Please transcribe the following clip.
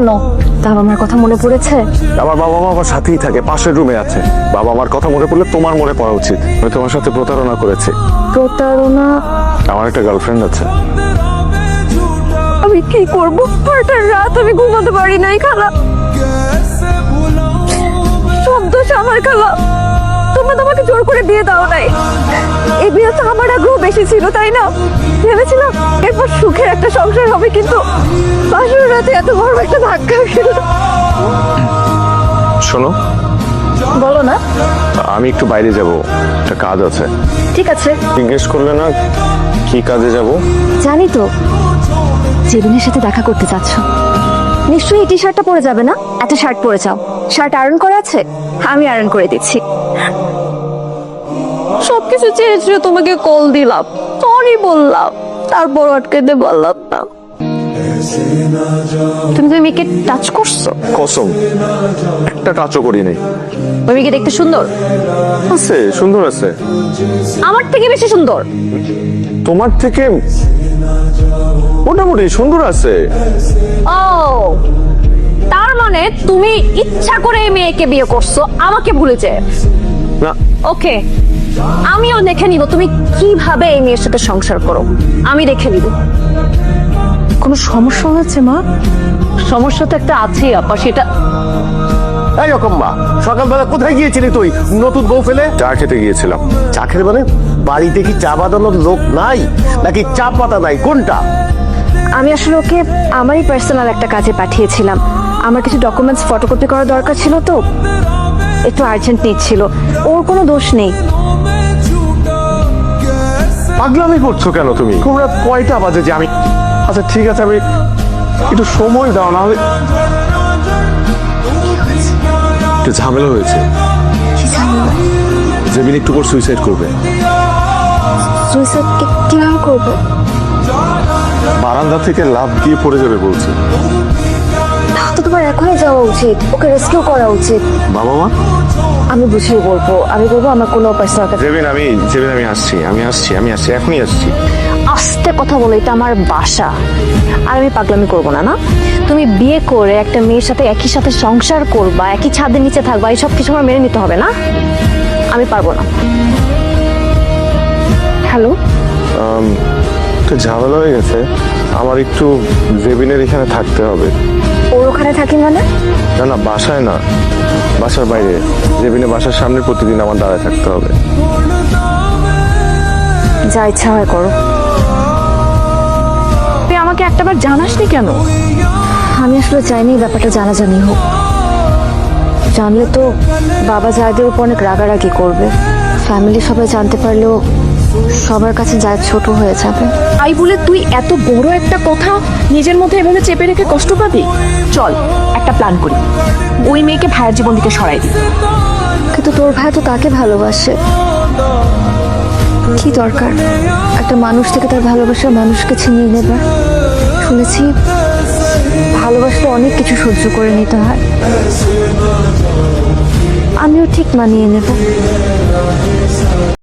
কেন? বাবা মার কথা মনে পড়েছে? আমার বাবা মা আমার সাথেই থাকে, পাশের রুমে আছে। বাবা মার কথা মনে পড়লে তোমার মনে পড়া উচিত। আমি তোমার সাথে প্রতারণা করেছি। প্রতারণা? আমার একটা গার্লফ্রেন্ড আছে। আমি কি করব? পুরোটা রাত আমি ঘুমাতে পারি নাই খালা। সব দোষ আমার খালা। তোমরা তোমাকে জোর করে বিয়ে দাও নাই। এই বিয়ে তো আমার আগ্রহ বেশি ছিল, তাই না? ভেবেছিলাম এরপর সুখের একটা সংসার হবে, কিন্তু বাসর রাতে এত বড় একটা ধাক্কা খেল। শোনো, বলো না। আমি একটু বাইরে যাব, একটা কাজ আছে। ঠিক আছে। জিজ্ঞেস করলে না কি কাজে যাব? জানি তো, জেবিনের সাথে দেখা করতে চাচ্ছ। নিশ্চয়ই এই টি শার্টটা পরে যাবে না? একটা শার্ট পরে যাও। শার্ট আয়রন করা আছে? আমি আয়রন করে দিচ্ছি। সবকিছু চেয়েছিল, তোমাকে কল দিলাম, সরি বললাম, তারপর আটকাতে পারলাম না। তুমি তো মেয়েকে টাচ করছো? কসম, একটা টাচও করি নাই। ওই মেয়েকে দেখতে সুন্দর আছে, সুন্দর আছে। আমার থেকে বেশি সুন্দর? তোমার থেকে মোটামুটি সুন্দর আছে। ও, তার মানে তুমি ইচ্ছা করে এই মেয়েকে বিয়ে করছো আমাকে ভুলে যায়? না, ওকে, আমিও দেখে নিব তুমি কিভাবে এই মেয়ের সাথে সংসার করো। আমি দেখে নিব। কোনো সমস্যা হয়েছে মা? সমস্যা তো একটা আছেই আপা, সেটা এই রকম মা, সকালবেলা কোথায় গিয়েছিলি তুই নতুন বউ ফেলে? চা খেতে গিয়েছিলাম। চা খেলে মানে বাড়িতে কি চা বানানোর লোক নাই নাকি চা পাতা নাই, কোনটা? আমি আসলে ওকে আমারই পার্সোনাল একটা কাজে পাঠিয়েছিলাম। আমার কিছু ডকুমেন্টস ফটোকপি করা দরকার ছিল, তো একটু আর্জেন্ট নিড ছিল। ওর কোনো দোষ নেই। পাগলামি করছো কেন তুমি? খুব রাত কয়টা বাজে যে আমি... আচ্ছা ঠিক আছে, আমি একটু সময় দাও, না হলে একটু ঝামেলা হয়েছে। জেমিন একটু পর সুইসাইড করবে। সুইসাইড কিভাবে করবে? বারান্দা থেকে লাফ দিয়ে পড়ে যাবে বলছে। তো তোমার এখনই যাওয়া উচিত, ওকে রেস্কিউ করা উচিত। বাবা মা? আমি বুঝিয়ে বলবো, আমি বলবো আমার কোনো পার্সোনাল কাজ। জেমিন আমি আসছি, এখনই আসছি। আস্তে কথা বলো, এটা আমার বাসা। আর আমি পাগলামি করবো না। না, তুমি বিয়ে করে একটা মেয়ের সাথে একই সাথে সংসার করবা, একই ছাদের নিচে থাকবা, এই সব কিছু আমার মেনে নিতে হবে না? আমি পারবো না। হ্যালো, একটু ঝামেলা হয়ে গেছে। আমার একটু জেবিনের এখানে থাকতে হবে। ওর ওখানে থাকি মানে? না না, বাসায় না, বাসার বাইরে। জেবিনের বাসার সামনে প্রতিদিন আমার দাঁড়ায় থাকতে হবে। যা ইচ্ছা হয় করো। তুই আমাকে একটাবার জানাসনি কেন? আমি আসলে চাইনি ব্যাপারটা জানাজানি হোক। জানলে তো বাবা জায়দের উপর অনেক রাগারাগি করবে। ফ্যামিলি সবাই জানতে পারলেও সবার কাছে জায়দ ছোট হয়ে যাবে। তাই বলে তুই এত বড় একটা কথা নিজের মধ্যে এভাবে চেপে রেখে কষ্ট পাবি? চল একটা প্ল্যান করি, ওই মেয়েকে ভাইয়ের জীবন থেকে সরাই দিই। কিন্তু তোর ভাই তো তাকে ভালোবাসে। কি দরকার একটা মানুষ থেকে তার ভালোবাসার মানুষকে ছিনিয়ে নেবার? শুনেছি ভালোবাসলে অনেক কিছু সহ্য করে নিতে হয়। আমিও ঠিক মানিয়ে নেব।